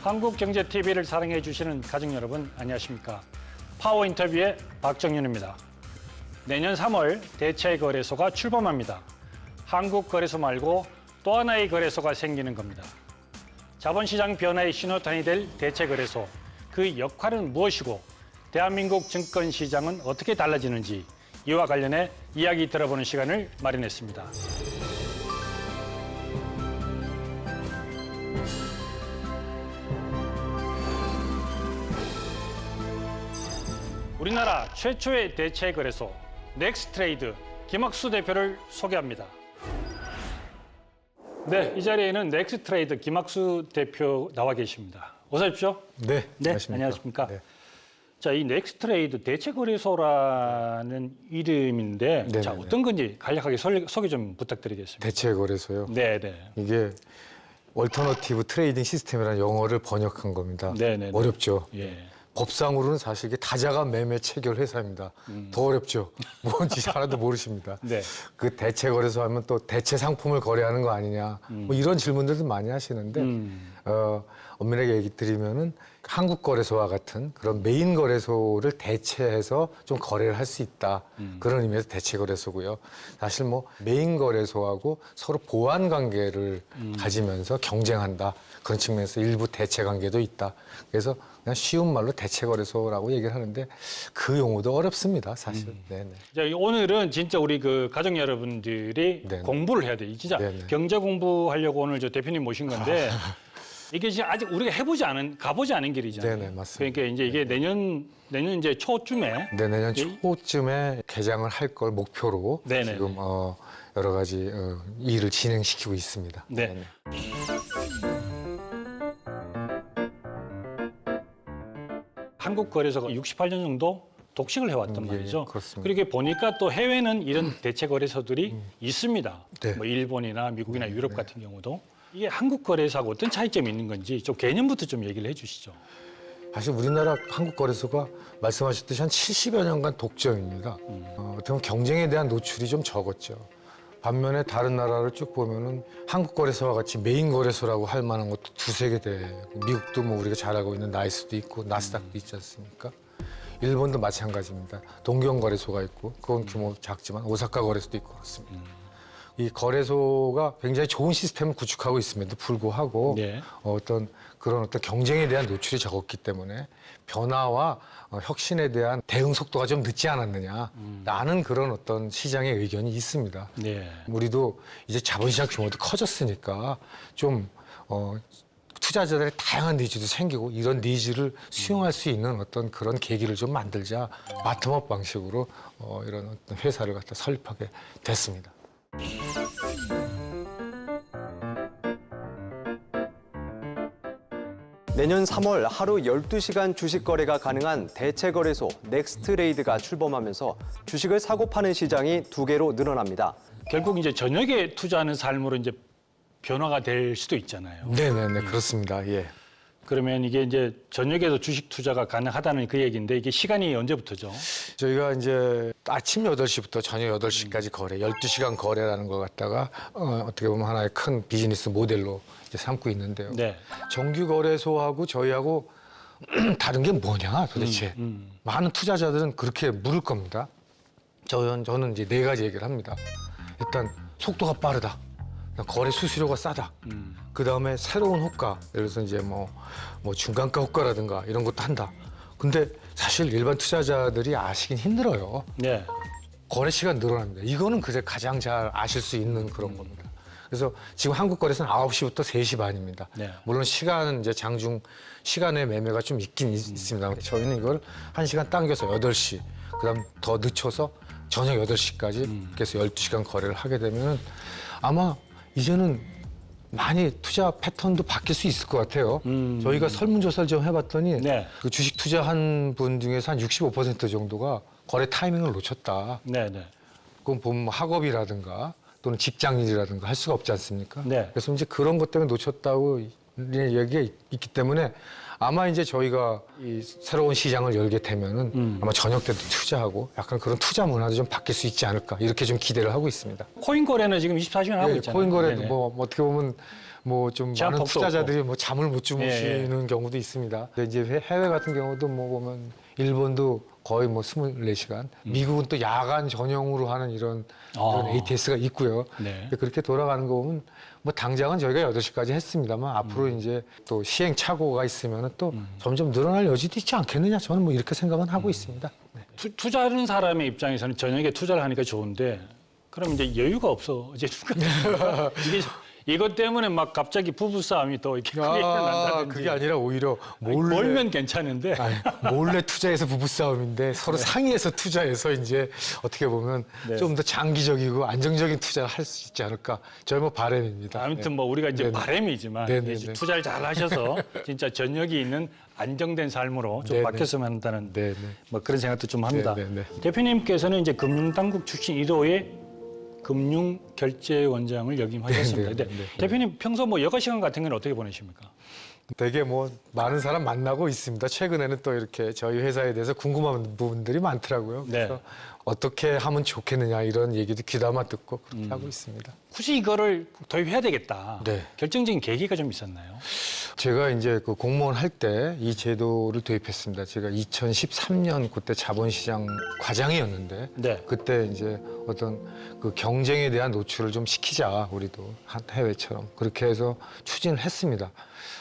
한국경제TV를 사랑해 주시는 가족 여러분 안녕하십니까. 파워 인터뷰의 박정윤입니다. 내년 3월 대체거래소가 출범합니다. 한국거래소 말고 또 하나의 거래소가 생기는 겁니다. 자본시장 변화의 신호탄이 될 대체거래소, 그 역할은 무엇이고 대한민국 증권시장은 어떻게 달라지는지 이와 관련해 이야기 들어보는 시간을 마련했습니다. 우리나라 최초의 대체거래소 넥스트레이드 김학수 대표를 소개합니다. 네, 이 자리에는 넥스트레이드 김학수 대표 나와 계십니다. 어서 오십시오. 네, 안녕하십니까. 네. 자, 이 넥스트레이드 대체거래소라는 이름인데 네네네. 자, 어떤 건지 간략하게 소개 좀 부탁드리겠습니다. 대체거래소요. 네. 이게 얼터너티브 트레이딩 시스템이라는 영어를 번역한 겁니다. 네네네. 어렵죠. 예. 법상으로는 사실 이게 다자가 매매 체결 회사입니다. 더 어렵죠. 뭔지 하나도 모르십니다. 네. 그 대체거래소 하면 또 대체 상품을 거래하는 거 아니냐. 뭐 이런 질문들도 많이 하시는데 엄밀하게 얘기 드리면은 한국 거래소와 같은 그런 메인 거래소를 대체해서 좀 거래를 할 수 있다. 그런 의미에서 대체 거래소고요. 사실 뭐 메인 거래소하고 서로 보완 관계를 가지면서 경쟁한다. 그런 측면에서 일부 대체 관계도 있다. 그래서 그냥 쉬운 말로 대체 거래소라고 얘기를 하는데 그 용어도 어렵습니다, 사실. 네네. 자, 오늘은 진짜 우리 그 가족 여러분들이 네네. 공부를 해야 돼요. 진짜 네네. 경제 공부하려고 오늘 저 대표님 모신 건데 이게 지금 아직 우리가 가보지 않은 길이잖아요. 네네, 맞습니다. 그러니까 이제 이게 내년 이제 초쯤에 네, 내년 초쯤에 개장을 할 걸 목표로 네네네. 지금 여러 가지 일을 진행시키고 있습니다. 네. 한국 거래소가 68년 정도 독식을 해왔단 예, 말이죠. 그렇습니다. 그렇게 보니까 또 해외는 이런 대체 거래소들이 있습니다. 네. 뭐 일본이나 미국이나 유럽 같은 경우도 이게 한국 거래소하고 어떤 차이점이 있는 건지 좀 개념부터 좀 얘기를 해주시죠. 사실 우리나라 한국 거래소가 말씀하셨듯이 한 70여 년간 독점입니다. 어떻게 보면 경쟁에 대한 노출이 좀 적었죠. 반면에 다른 나라를 쭉 보면은 한국 거래소와 같이 메인 거래소라고 할 만한 것도 두세 개 돼. 미국도 뭐 우리가 잘 알고 있는 나이스도 있고 나스닥도 있지 않습니까? 일본도 마찬가지입니다. 동경 거래소가 있고 그건 규모 작지만 오사카 거래소도 있고 그렇습니다. 이 거래소가 굉장히 좋은 시스템을 구축하고 있음에도 불구하고 네. 어떤 경쟁에 대한 노출이 적었기 때문에 변화와 혁신에 대한 대응 속도가 좀 늦지 않았느냐라는 그런 어떤 시장의 의견이 있습니다. 네. 우리도 이제 자본시장 규모도 커졌으니까 좀 투자자들의 다양한 니즈도 생기고 이런 니즈를 수용할 수 있는 어떤 그런 계기를 좀 만들자 바텀업 방식으로 이런 어떤 회사를 갖다 설립하게 됐습니다. 내년 3월 하루 12시간 주식 거래가 가능한 대체 거래소 넥스트레이드가 출범하면서 주식을 사고 파는 시장이 2개로 늘어납니다. 결국 이제 저녁에 투자하는 삶으로 이제 변화가 될 수도 있잖아요. 네네네, 그렇습니다. 예. 그러면 이게 이제 저녁에도 주식 투자가 가능하다는 그 얘기인데 이게 시간이 언제부터죠? 저희가 이제 아침 8시부터 저녁 8시까지 거래, 12시간 거래라는 걸 갖다가 어떻게 보면 하나의 큰 비즈니스 모델로 이제 삼고 있는데요. 네. 정규 거래소하고 저희하고 다른 게 뭐냐 도대체. 많은 투자자들은 그렇게 물을 겁니다. 저는 이제 4가지 얘기를 합니다. 일단 속도가 빠르다. 거래 수수료가 싸다. 그다음에 새로운 호가, 예를 들어서 이제 뭐 중간가 호가라든가 이런 것도 한다. 근데 사실 일반 투자자들이 아시긴 힘들어요. 네. 거래 시간 늘어납니다. 이거는 그제 가장 잘 아실 수 있는 그런 겁니다. 그래서 지금 한국 거래소는 9시부터 3시 반입니다. 네. 물론 시간은 이제 장중 시간의 매매가 좀 있긴 있습니다. 저희는 이걸 1시간 당겨서 8시, 그다음 더 늦춰서 저녁 8시까지 그래서 12시간 거래를 하게 되면 아마 이제는 많이 투자 패턴도 바뀔 수 있을 것 같아요. 저희가 설문조사를 좀 해봤더니 네. 그 주식 투자한 분 중에서 한 65% 정도가 거래 타이밍을 놓쳤다. 네. 그건 보면 학업이라든가 또는 직장일이라든가 할 수가 없지 않습니까? 네. 그래서 이제 그런 것 때문에 놓쳤다고 얘기가 있기 때문에 아마 이제 저희가 이 새로운 시장을 열게 되면은 아마 저녁 때도 투자하고 약간 그런 투자 문화도 좀 바뀔 수 있지 않을까 이렇게 좀 기대를 하고 있습니다. 코인 거래는 지금 24시간 하고 있잖아요. 코인 거래도 네네. 뭐 어떻게 보면 뭐 좀 제한 많은 폭도 투자자들이 뭐 잠을 못 주무시는 예. 경우도 있습니다. 근데 이제 해외 같은 경우도 뭐 보면 일본도 거의 뭐 24시간, 미국은 또 야간 전용으로 하는 이런 ATS가 있고요. 네. 근데 그렇게 돌아가는 거 보면 뭐 당장은 저희가 8시까지 했습니다만 앞으로 이제 또 시행착오가 있으면 또 점점 늘어날 여지도 있지 않겠느냐 저는 뭐 이렇게 생각은 하고 있습니다. 네. 투자하는 사람의 입장에서는 저녁에 투자를 하니까 좋은데 그럼 이제 여유가 없어지는 거예요. 이것 때문에 막 갑자기 부부싸움이 또 이렇게 크게 일어난다든지. 그게 아니라 오히려 몰래 멀면 괜찮은데. 아니, 몰래 투자해서 부부싸움인데 서로 상의해서 투자해서 이제 어떻게 보면 네. 좀 더 장기적이고 안정적인 투자를 할 수 있지 않을까. 저희 뭐 바람입니다. 아무튼 뭐 우리가 이제 네네. 바람이지만 네네네. 이제 투자를 잘 하셔서 진짜 전력이 있는 안정된 삶으로 좀 네네. 바뀌었으면 한다는 네네. 뭐 그런 생각도 좀 합니다. 네네네. 대표님께서는 이제 금융당국 출신 1호의 금융결제원장을 역임하셨습니다. 네네. 근데 네. 대표님 평소 뭐 여가 시간 같은 건 어떻게 보내십니까? 되게 뭐 많은 사람 만나고 있습니다. 최근에는 또 이렇게 저희 회사에 대해서 궁금한 부분들이 많더라고요. 그래서 네. 어떻게 하면 좋겠느냐 이런 얘기도 귀담아 듣고 그렇게 하고 있습니다. 굳이 이거를 도입해야 되겠다. 네. 결정적인 계기가 좀 있었나요? 제가 이제 그 공무원 할 때 이 제도를 도입했습니다. 제가 2013년 그때 자본시장 과장이었는데 네. 그때 이제 어떤 그 경쟁에 대한 노출을 좀 시키자 우리도 한 해외처럼 그렇게 해서 추진을 했습니다.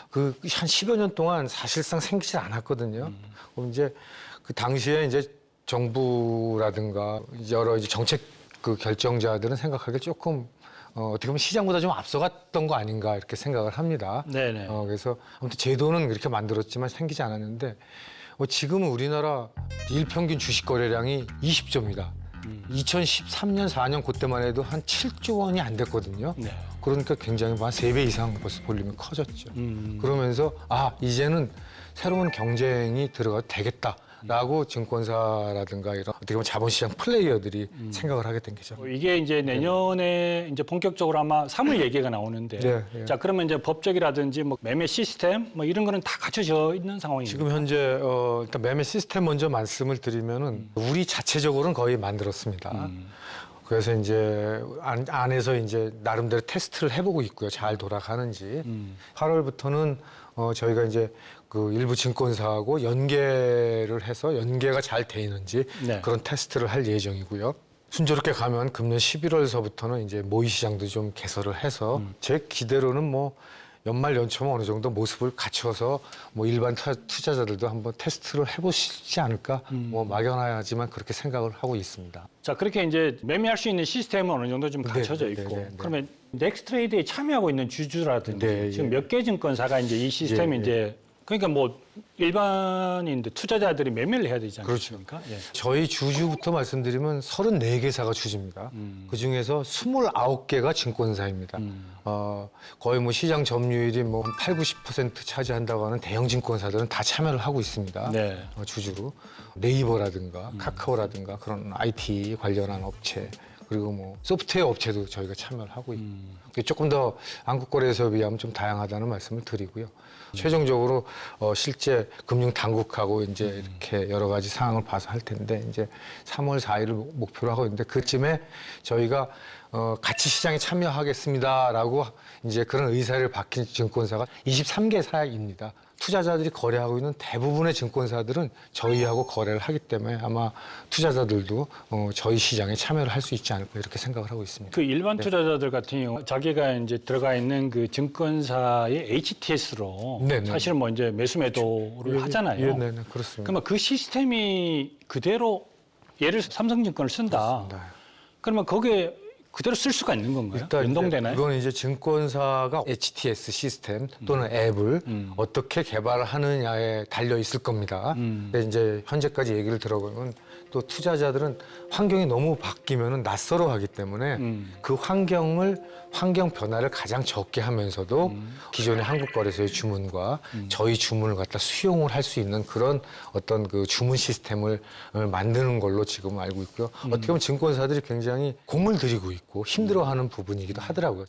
그 한 10여 년 동안 사실상 생기질 않았거든요. 그럼 이제 그 당시에 이제 정부라든가 여러 이제 정책 그 결정자들은 생각하기에 조금 어떻게 보면 시장보다 좀 앞서갔던 거 아닌가 이렇게 생각을 합니다. 네네. 그래서 아무튼 제도는 그렇게 만들었지만 생기지 않았는데 지금은 우리나라 일평균 주식 거래량이 20조입니다. 2013년, 4년 그때만 해도 한 7조 원이 안 됐거든요. 네. 그러니까 굉장히 한 3배 이상 벌써 볼륨이 커졌죠. 그러면서 이제는 새로운 경쟁이 들어가도 되겠다라고 증권사라든가 이런 어떻게 보면 자본시장 플레이어들이 생각을 하게 된 거죠. 이게 이제 내년에 이제 본격적으로 아마 사물 얘기가 나오는데, 네, 네. 자 그러면 이제 법적이라든지 뭐 매매 시스템 뭐 이런 거는 다 갖춰져 있는 상황입니다. 지금 현재 일단 매매 시스템 먼저 말씀을 드리면은 우리 자체적으로는 거의 만들었습니다. 그래서 이제 안에서 이제 나름대로 테스트를 해보고 있고요. 잘 돌아가는지. 8월부터는 저희가 이제 그 일부 증권사하고 연계를 해서 연계가 잘 돼 있는지 네. 그런 테스트를 할 예정이고요. 순조롭게 가면 금년 11월서부터는 이제 모의 시장도 좀 개설을 해서 제 기대로는 뭐 연말 연초면 어느 정도 모습을 갖춰서 뭐 일반 투자자들도 한번 테스트를 해보시지 않을까 뭐 막연하지만 그렇게 생각을 하고 있습니다. 자 그렇게 이제 매매할 수 있는 시스템은 어느 정도 좀 갖춰져 네, 있고, 네, 네. 그러면 넥스트레이드에 참여하고 있는 주주라든지 네, 지금 예. 몇 개 증권사가 이제 이 시스템이 예, 예. 이제 그러니까 뭐 일반인들 투자자들이 매매를 해야 되지 그렇죠. 않습니까? 예. 저희 주주부터 말씀드리면 34개사가 주주입니다. 그중에서 29개가 증권사입니다. 거의 뭐 시장 점유율이 뭐 8, 90% 차지한다고 하는 대형 증권사들은 다 참여를 하고 있습니다. 네. 주주로. 네이버라든가 카카오라든가 그런 IT 관련한 업체 그리고 뭐 소프트웨어 업체도 저희가 참여를 하고 있고 조금 더 한국거래소에 비하면 좀 다양하다는 말씀을 드리고요. 최종적으로 실제 금융 당국하고 이제 이렇게 여러 가지 상황을 봐서 할 텐데 이제 3월 4일을 목표로 하고 있는데 그쯤에 저희가 같이 시장에 참여하겠습니다라고 이제 그런 의사를 밝힌 증권사가 23개사입니다. 투자자들이 거래하고 있는 대부분의 증권사들은 저희하고 거래를 하기 때문에 아마 투자자들도 저희 시장에 참여를 할 수 있지 않을까 이렇게 생각을 하고 있습니다. 그 일반 투자자들 같은 경우 자기가 이제 들어가 있는 그 증권사의 HTS로 네네. 사실은 뭐 이제 매수 매도를 하잖아요. 예, 네, 그렇습니다. 그러면 그 시스템이 그대로 예를 들어서 삼성증권을 쓴다. 그렇습니다. 그러면 거기에 그대로 쓸 수가 있는 건가요? 일단 연동되나요? 이거는 이제 증권사가 HTS 시스템 또는 앱을 어떻게 개발을 하느냐에 달려 있을 겁니다. 근데 이제 현재까지 얘기를 들어보면 또 투자자들은 환경이 너무 바뀌면은 낯설어하기 때문에 그 환경 변화를 가장 적게 하면서도 기존의 한국거래소의 주문과 저희 주문을 갖다 수용을 할 수 있는 그런 어떤 그 주문 시스템을 만드는 걸로 지금 알고 있고요. 어떻게 보면 증권사들이 굉장히 공을 들이고 있고 힘들어하는 부분이기도 하더라고요.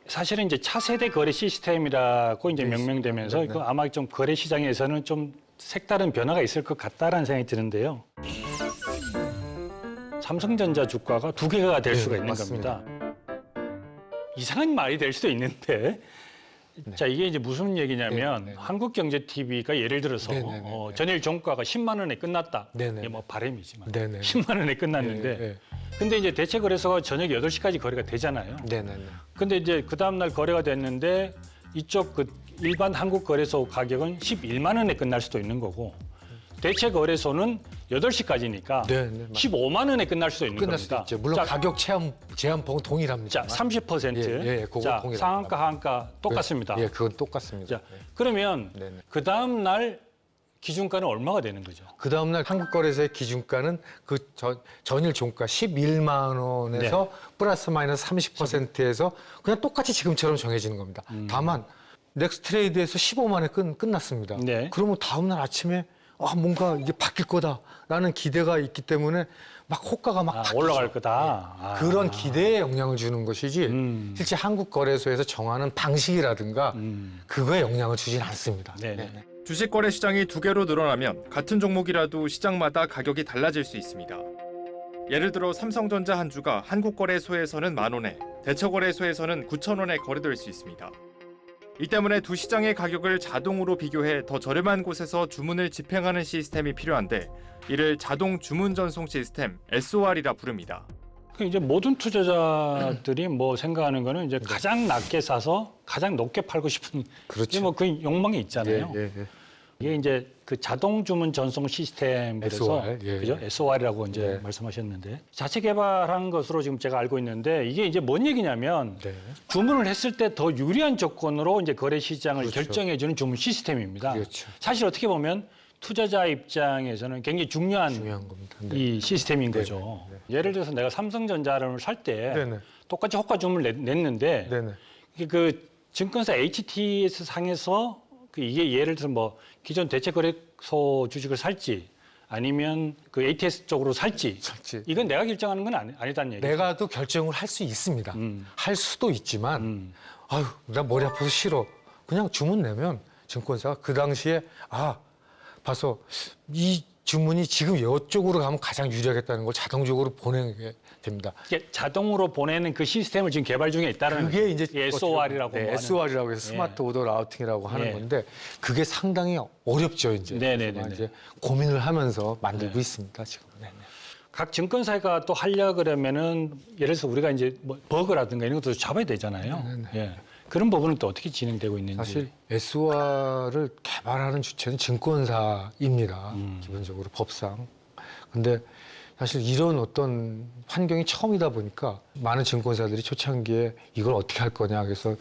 사실은 이제 차세대 거래 시스템이라고 이제 명명되면서 네, 네. 그 아마 좀 거래 시장에서는 좀 색다른 변화가 있을 것 같다라는 생각이 드는데요. 삼성전자 주가가 2개가 될 네, 수가 있는 맞습니다. 겁니다. 이상한 말이 될 수도 있는데 자, 이게 이제 무슨 얘기냐면 네. 한국경제TV가 예를 들어서 네. 전일 종가가 10만 원에 끝났다. 네. 이게 뭐 바람이지만 네. 10만 원에 끝났는데 네. 근데 이제 대체거래소가 저녁 8시까지 거래가 되잖아요. 네. 근데 이제 그 다음 날 거래가 됐는데 이쪽 그 일반 한국거래소 가격은 11만 원에 끝날 수도 있는 거고 대체거래소는 8시까지니까 네, 맞습니다. 15만 원에 끝날 수도 있는 끝날 수도 겁니다. 있죠. 물론 자, 가격 제한폭은 동일합니다. 자, 30%. 그거 자, 동일합니다. 상한가 하한가 똑같습니다. 예, 그건 똑같습니다. 자, 그러면 네. 그 다음 날 기준가는 얼마가 되는 거죠? 그 다음날 한국거래소의 기준가는 그 전일 종가 11만 원에서 네. 플러스 마이너스 30%에서 그냥 똑같이 지금처럼 정해지는 겁니다. 다만 넥스트레이드에서 15만 원에 끝났습니다. 네. 그러면 다음날 아침에 뭔가 이게 바뀔 거다라는 기대가 있기 때문에 막 호가가 막 바뀌죠. 올라갈 거다. 아. 그런 기대에 영향을 주는 것이지 실제 한국거래소에서 정하는 방식이라든가 그거에 영향을 주진 않습니다. 네네. 주식 거래 시장이 두 개로 늘어나면 같은 종목이라도 시장마다 가격이 달라질 수 있습니다. 예를 들어 삼성전자 한 주가 한국거래소에서는 10,000원에, 대처거래소에서는 9,000원에 거래될 수 있습니다. 이 때문에 두 시장의 가격을 자동으로 비교해 더 저렴한 곳에서 주문을 집행하는 시스템이 필요한데 이를 자동 주문 전송 시스템 SOR이라 부릅니다. 그 이제 모든 투자자들이 뭐 생각하는 거는 이제 가장 낮게 사서 가장 높게 팔고 싶은 그렇죠. 뭐그 욕망이 있잖아요. 예. 이게 이제 그 자동 주문 전송 시스템 그래서 SOR, 예. 그죠? SOR이라고 이제 예. 말씀하셨는데 자체 개발한 것으로 지금 제가 알고 있는데 이게 이제 뭔 얘기냐면 네. 주문을 했을 때 더 유리한 조건으로 이제 거래 시장을 그렇죠. 결정해 주는 주문 시스템입니다. 그렇죠. 사실 어떻게 보면 투자자 입장에서는 굉장히 중요한 겁니다. 네. 이 시스템인 거죠. 예를 들어서 내가 삼성전자를 살 때 네네. 똑같이 호가 주문을 냈는데 네네. 이게 그 증권사 HTS 상에서 그 이게 예를 들어서 뭐 기존 대체거래소 주식을 살지 아니면 그 ATS 쪽으로 살지 이건 내가 결정하는 건 아니다는 얘기죠. 내가도 결정을 할 수 있습니다. 할 수도 있지만 아유 나 머리 아파서 싫어. 그냥 주문 내면 증권사가 그 당시에 봐서 이 주문이 지금 이쪽으로 가면 가장 유리하겠다는 걸 자동적으로 보내게 됩니다. 이게 자동으로 보내는 그 시스템을 지금 개발 중에 있다는 그게 이제 SOR이라고 네, SOR이라고 해서 스마트 오더 라우팅이라고 하는 예. 건데 그게 상당히 어렵죠 이제. 네네네네. 그래서 이제 고민을 하면서 만들고 네. 있습니다 지금. 네. 각 증권사가 또 하려 그러면은 예를 들어서 우리가 이제 뭐 버그라든가 이런 것도 잡아야 되잖아요. 예. 그런 부분은 또 어떻게 진행되고 있는지. 사실 SOR을 개발하는 주체는 증권사입니다. 기본적으로 법상. 근데 사실 이런 어떤 환경이 처음이다 보니까 많은 증권사들이 초창기에 이걸 어떻게 할 거냐 그래서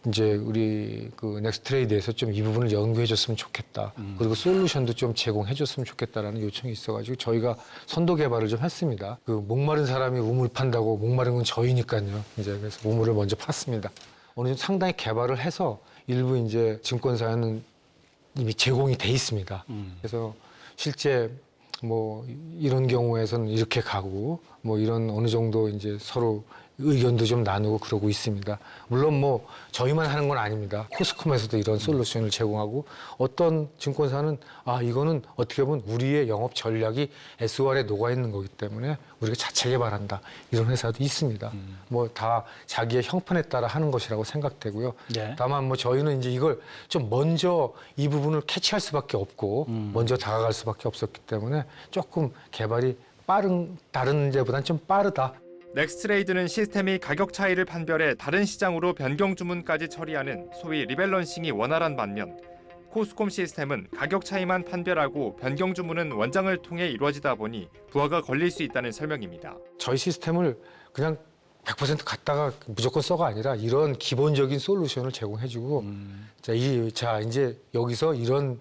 이제 우리 그 넥스트레이드에서 좀 이 부분을 연구해 줬으면 좋겠다. 그리고 솔루션도 좀 제공해 줬으면 좋겠다라는 요청이 있어가지고 저희가 선도 개발을 좀 했습니다. 그 목마른 사람이 우물 판다고 목마른 건 저희니까요. 이제 그래서 우물을 먼저 팠습니다. 어느 정도 상당히 개발을 해서 일부 이제 증권사에는 이미 제공이 돼 있습니다. 그래서 실제 뭐 이런 경우에서는 이렇게 가고 뭐 이런 어느 정도 이제 서로 의견도 좀 나누고 그러고 있습니다. 물론 뭐 저희만 하는 건 아닙니다. 코스콤에서도 이런 솔루션을 제공하고 어떤 증권사는 이거는 어떻게 보면 우리의 영업 전략이 SOR에 녹아 있는 거기 때문에 우리가 자체 개발한다. 이런 회사도 있습니다. 뭐 다 자기의 형편에 따라 하는 것이라고 생각되고요. 네. 다만 뭐 저희는 이제 이걸 좀 먼저 이 부분을 캐치할 수밖에 없고 먼저 다가갈 수밖에 없었기 때문에 조금 개발이 다른 데보다는 좀 빠르다. 넥스트레이드는 시스템이 가격 차이를 판별해 다른 시장으로 변경 주문까지 처리하는 소위 리밸런싱이 원활한 반면 코스콤 시스템은 가격 차이만 판별하고 변경 주문은 원장을 통해 이루어지다 보니 부하가 걸릴 수 있다는 설명입니다. 저희 시스템을 그냥 100% 갖다가 무조건 써가 아니라 이런 기본적인 솔루션을 제공해주고 자 이제 여기서 이런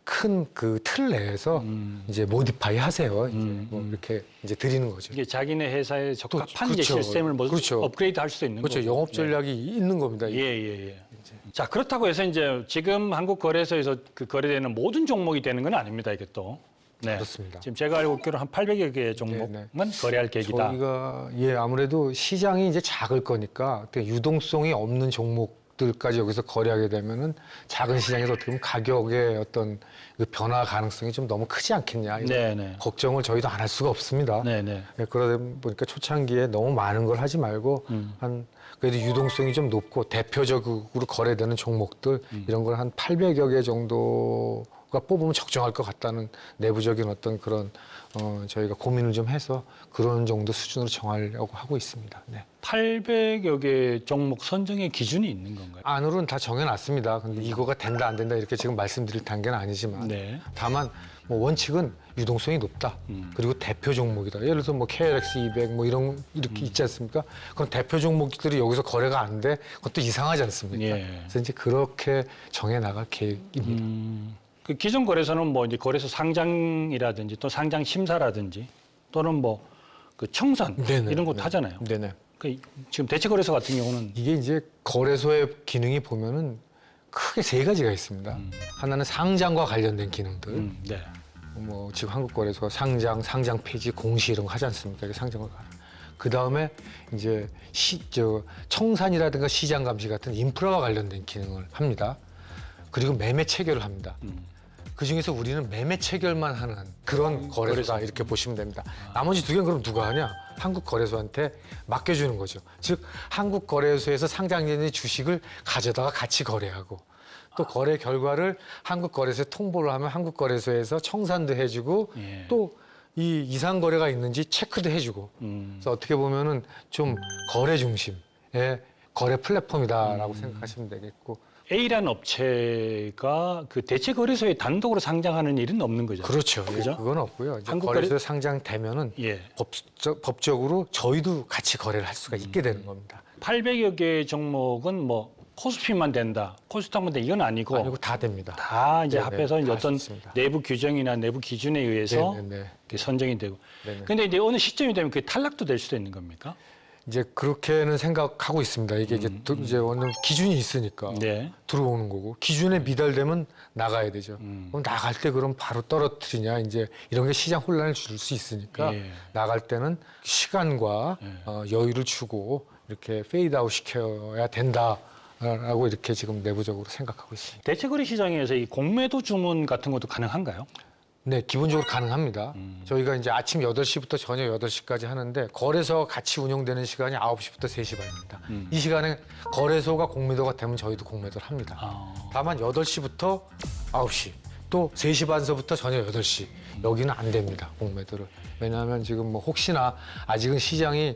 큰 그 틀 내에서 이제 모디파이 하세요. 이제 뭐 이렇게 이제 드리는 거죠. 이게 자기네 회사에 적합한 이제 그렇죠. 시스템을 뭐 그렇죠. 업그레이드 할 수도 있는 그렇죠. 거죠. 영업 전략이 있는 겁니다. 예. 자, 그렇다고 해서 이제 지금 한국 거래소에서 그 거래되는 모든 종목이 되는 건 아닙니다, 이게 또. 네. 그렇습니다. 지금 제가 알고 있기로 한 800여 개의 종목만 거래할 계획이다. 저희가 아무래도 시장이 이제 작을 거니까 유동성이 없는 종목 종목들까지 여기서 거래하게 되면은 작은 시장에서 어떻게 보면 가격의 어떤 그 변화 가능성이 좀 너무 크지 않겠냐 이런 네네. 걱정을 저희도 안 할 수가 없습니다. 네네. 예, 그러다 보니까 초창기에 너무 많은 걸 하지 말고 한 그래도 유동성이 좀 높고 대표적으로 거래되는 종목들 이런 걸 한 800여 개 정도가 뽑으면 적정할 것 같다는 내부적인 어떤 그런 저희가 고민을 좀 해서 그런 정도 수준으로 정하려고 하고 있습니다. 네. 800여 개 종목 선정의 기준이 있는 건가요? 안으로는 다 정해놨습니다. 근데 이거가 된다 안 된다 이렇게 지금 말씀드릴 단계는 아니지만 네. 다만 뭐 원칙은 유동성이 높다. 그리고 대표 종목이다. 예를 들어서 뭐 KLX 200 뭐 이렇게 있지 않습니까? 그럼 대표 종목들이 여기서 거래가 안 돼. 그것도 이상하지 않습니까? 예. 그래서 이제 그렇게 정해 나갈 계획입니다. 그 기존 거래소는 뭐 이제 거래소 상장이라든지 또 상장 심사라든지 또는 뭐 그 청산 네네, 이런 것도 네. 하잖아요. 네네. 그 지금 대체 거래소 같은 경우는 이게 이제 거래소의 기능이 보면은 크게 세 가지가 있습니다. 하나는 상장과 관련된 기능들. 네. 뭐 지금 한국거래소가 상장, 상장 폐지, 공시 이런 거 하지 않습니까? 이게 상장과 그 다음에 이제 청산이라든가 시장 감시 같은 인프라와 관련된 기능을 합니다. 그리고 매매 체결을 합니다. 그 중에서 우리는 매매 체결만 하는 그런 거래소다 이렇게 보시면 됩니다. 나머지 두 개는 그럼 누가 하냐? 한국거래소한테 맡겨주는 거죠. 즉 한국거래소에서 상장된 주식을 가져다가 같이 거래하고 또 거래 결과를 한국거래소에 통보를 하면 한국거래소에서 청산도 해주고 예. 또 이 이상 거래가 있는지 체크도 해주고 그래서 어떻게 보면은 좀 거래 중심의 거래 플랫폼이다라고 생각하시면 되겠고 A라는 업체가 그 대체 거래소에 단독으로 상장하는 일은 없는 거죠. 그렇죠. 예, 그죠? 그건 없고요. 이제 한국 거래소에 상장되면은 예. 법적으로 저희도 같이 거래를 할 수가 있게 되는 겁니다. 800여 개 종목은 뭐 코스피만 된다, 코스닥만 된다 이건 아니고 아니고 다 됩니다. 다 이제 네네, 합해서 이제 다할수 어떤 있습니다. 내부 규정이나 내부 기준에 의해서 네네네. 이렇게 선정이 되고. 네네. 근데 이제 어느 시점이 되면 그게 탈락도 될 수도 있는 겁니까? 이제 그렇게는 생각하고 있습니다. 이게 이제 어느 기준이 있으니까 네. 들어오는 거고 기준에 미달되면 나가야 되죠. 그럼 나갈 때 그럼 바로 떨어뜨리냐 이제 이런 게 시장 혼란을 줄 수 있으니까 예. 나갈 때는 시간과 여유를 주고 이렇게 페이드아웃 시켜야 된다라고 이렇게 지금 내부적으로 생각하고 있습니다. 대체 거래 시장에서 이 공매도 주문 같은 것도 가능한가요? 네, 기본적으로 가능합니다. 저희가 이제 아침 8시부터 저녁 8시까지 하는데 거래소가 같이 운영되는 시간이 9시부터 3시 반입니다. 이 시간에 거래소가 공매도가 되면 저희도 공매도를 합니다. 다만 8시부터 9시 또 3시 반서부터 저녁 8시 여기는 안 됩니다. 공매도를. 왜냐하면 지금 뭐 혹시나 아직은 시장이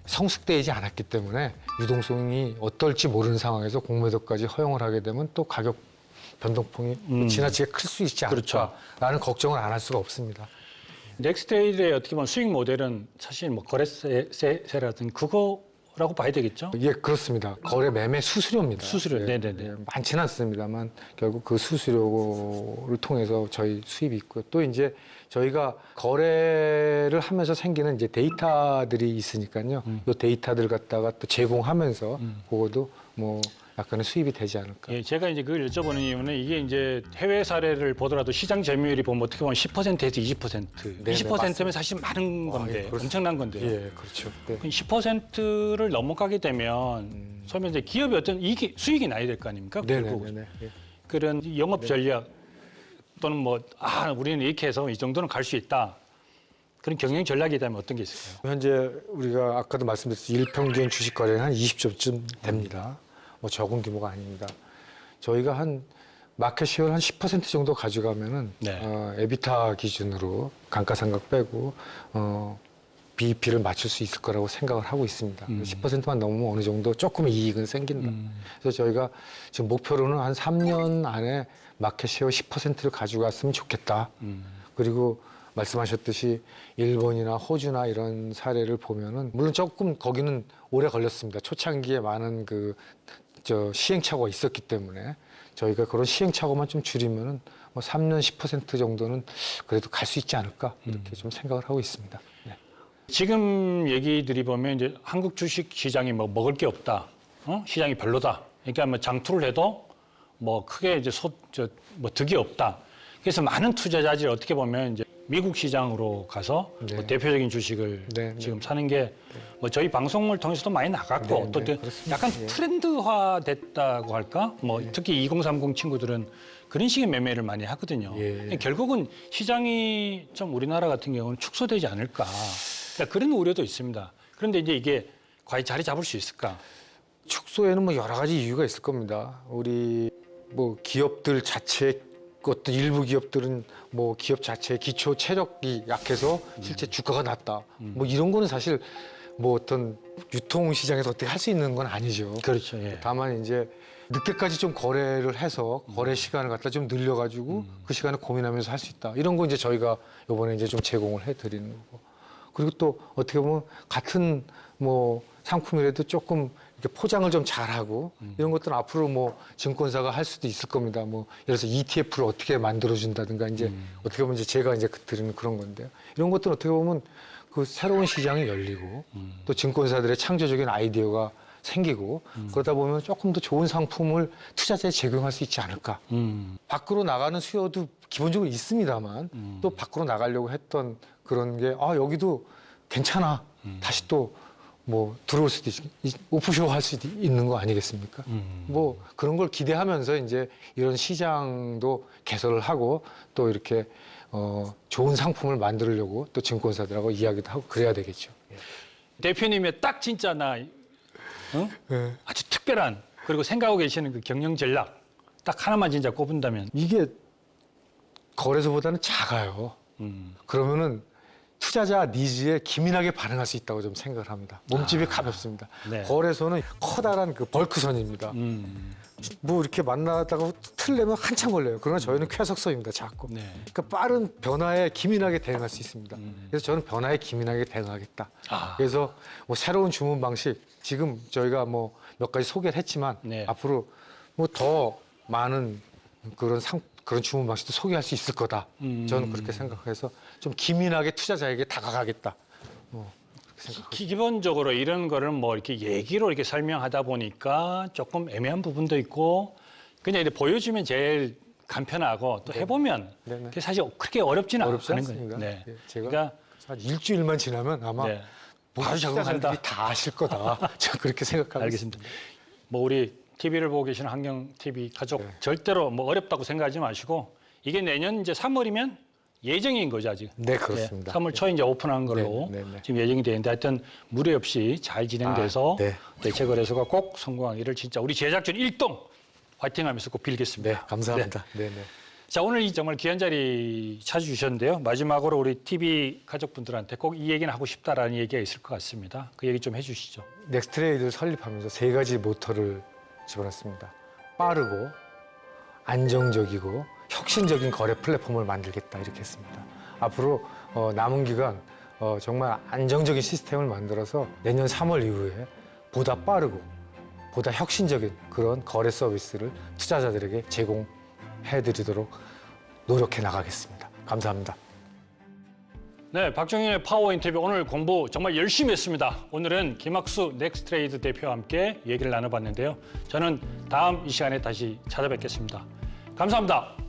성숙되지 않았기 때문에 유동성이 어떨지 모르는 상황에서 공매도까지 허용을 하게 되면 또 가격 변동폭이 지나치게 클 수 있지 않을까라는 그렇죠. 걱정을 안 할 수가 없습니다. 넥스트레이드의 어떻게 보면 수익 모델은 사실 뭐 거래세라든 그거라고 봐야 되겠죠? 예, 그렇습니다. 거래 매매 수수료입니다. 수수료, 예, 네네네. 예, 많지는 않습니다만 결국 그 수수료를 통해서 저희 수입이 있고요. 또 이제 저희가 거래를 하면서 생기는 이제 데이터들이 있으니까요. 이 데이터들 갖다가 또 제공하면서 그것도 뭐 약간의 수입이 되지 않을까. 예, 제가 이제 그걸 여쭤보는 이유는 이게 이제 해외 사례를 보더라도 시장 점유율이 보면 어떻게 보면 10%에서 20%, 네, 20%면 맞습니다. 사실 많은 건데, 그렇습니다. 엄청난 건데요. 예, 그렇죠. 네. 10%를 넘어가게 되면 소위 이제 기업이 어떤 수익이 나야 될 거 아닙니까? 결국 네네네. 예. 그런 영업 전략 또는 뭐 우리는 이렇게 해서 이 정도는 갈 수 있다. 그런 경영 전략이 되면 어떤 게 있을까요? 현재 우리가 아까도 말씀드렸듯이 일평균 주식 거래는 한 20조쯤 됩니다. 뭐 적은 규모가 아닙니다. 저희가 한 마켓 시어를 한 10% 정도 가져가면은 네. 에비타 기준으로 감가상각 빼고 BEP를 맞출 수 있을 거라고 생각을 하고 있습니다. 10%만 넘으면 어느 정도 조금의 이익은 생긴다. 그래서 저희가 지금 목표로는 한 3년 안에 마켓 시어 10%를 가져갔으면 좋겠다. 그리고 말씀하셨듯이 일본이나 호주나 이런 사례를 보면은 물론 조금 거기는 오래 걸렸습니다. 초창기에 많은 시행착오가 있었기 때문에 저희가 그런 시행착오만 좀 줄이면은 뭐 3년 10% 정도는 그래도 갈 수 있지 않을까 이렇게 좀 생각을 하고 있습니다. 네. 지금 얘기들이 보면 이제 한국 주식 시장이 뭐 먹을 게 없다, 시장이 별로다. 그러니까 뭐 장투를 해도 뭐 크게 이제 뭐 득이 없다. 그래서 많은 투자자들이 어떻게 보면 이제 미국 시장으로 가서 네. 뭐 대표적인 주식을 네, 네. 지금 사는 게 뭐 저희 방송을 통해서도 많이 나갔고 네, 또 네, 그렇습니다. 약간 예. 트렌드화 됐다고 할까? 뭐 특히 2030 친구들은 그런 식의 매매를 많이 하거든요. 예. 결국은 시장이 좀 우리나라 같은 경우는 축소되지 않을까. 그러니까 그런 우려도 있습니다. 그런데 이제 이게 과연 자리 잡을 수 있을까? 축소에는 뭐 여러 가지 이유가 있을 겁니다. 우리 뭐 기업들 자체 어떤 일부 기업들은 뭐 기업 자체의 기초 체력이 약해서 실제 주가가 낮다. 뭐 이런 거는 사실 뭐 어떤 유통 시장에서 어떻게 할 수 있는 건 아니죠. 그렇죠. 예. 다만 이제 늦게까지 좀 거래를 해서 거래 시간을 갖다 좀 늘려가지고 그 시간을 고민하면서 할 수 있다. 이런 거 이제 저희가 이번에 이제 좀 제공을 해드리는 거고. 그리고 또 어떻게 보면 같은 뭐 상품이라도 조금 이렇게 포장을 좀 잘하고 이런 것들은 앞으로 뭐 증권사가 할 수도 있을 겁니다. 뭐 예를 들어서 ETF를 어떻게 만들어준다든가 이제 어떻게 보면 이제 제가 이제 드리는 그런 건데요. 이런 것들은 어떻게 보면 그 새로운 시장이 열리고 또 증권사들의 창조적인 아이디어가 생기고 그러다 보면 조금 더 좋은 상품을 투자자에 제공할 수 있지 않을까. 밖으로 나가는 수요도 기본적으로 있습니다만 또 밖으로 나가려고 했던 그런 게 여기도 괜찮아. 다시 또 뭐 들어올 수도 오프쇼 할 수도 있는 거 아니겠습니까? 뭐 그런 걸 기대하면서 이제 이런 시장도 개설을 하고 또 이렇게 좋은 상품을 만들려고 또 증권사들하고 이야기도 하고 그래야 되겠죠. 대표님의 딱 진짜 나 네. 아주 특별한 그리고 생각하고 계시는 그 경영 전략 딱 하나만 진짜 꼽은다면 이게 거래소보다는 작아요. 그러면은 투자자 니즈에 기민하게 반응할 수 있다고 좀 생각을 합니다. 몸집이 가볍습니다. 네. 거래소는 커다란 그 벌크선입니다. 뭐 이렇게 만나다가 틀려면 한참 걸려요. 그러나 저희는 쾌석선입니다. 작고. 네. 그러니까 빠른 변화에 기민하게 대응할 수 있습니다. 그래서 저는 변화에 기민하게 대응하겠다. 아. 그래서 뭐 새로운 주문 방식 지금 저희가 뭐 몇 가지 소개를 했지만 네. 앞으로 뭐 더 많은 그런 주문 방식도 소개할 수 있을 거다. 저는 그렇게 생각해서 좀 기민하게 투자자에게 다가가겠다. 그렇게 생각합니다. 기본적으로 이런 거를 뭐 이렇게 얘기로 이렇게 설명하다 보니까 조금 애매한 부분도 있고 그냥 이렇게 보여주면 제일 간편하고 또 해보면 네네. 그게 사실 그렇게 어렵지는 어렵지 않은 않습니다. 거예요. 네. 예, 제가 그러니까 한 일주일만 지나면 아마 네. 모든 바로 적응한다. 투자자들이 다 아실 거다. 저는 그렇게 생각하고 알겠습니다. 뭐 우리 TV를 보고 계시는 환경 TV 가족 네. 절대로 뭐 어렵다고 생각하지 마시고 이게 내년 이제 3월이면 예정인 거죠 아직. 네, 그렇습니다. 3월 초에 이제 오픈한 걸로 네, 네, 네. 지금 예정이 되는데 하여튼 무리 없이 잘 진행돼서 네. 대체거래소가 꼭 성공하기를 진짜 우리 제작진 일동 화이팅하면서 꼭 빌겠습니다. 네, 감사합니다. 네, 네. 자 오늘 이 정말 귀한 자리 찾아주셨는데요. 마지막으로 우리 TV 가족분들한테 꼭 이 얘기는 하고 싶다라는 얘기가 있을 것 같습니다. 그 얘기 좀 해주시죠. 넥스트레이드를 설립하면서 3가지 모토를 집어넣습니다. 빠르고 안정적이고 혁신적인 거래 플랫폼을 만들겠다 이렇게 했습니다. 앞으로 남은 기간 정말 안정적인 시스템을 만들어서 내년 3월 이후에 보다 빠르고 보다 혁신적인 그런 거래 서비스를 투자자들에게 제공해드리도록 노력해 나가겠습니다. 감사합니다. 네, 박정현의 파워 인터뷰 오늘 공부 정말 열심히 했습니다. 오늘은 김학수 넥스트레이드 대표와 함께 얘기를 나눠봤는데요. 저는 다음 이 시간에 다시 찾아뵙겠습니다. 감사합니다.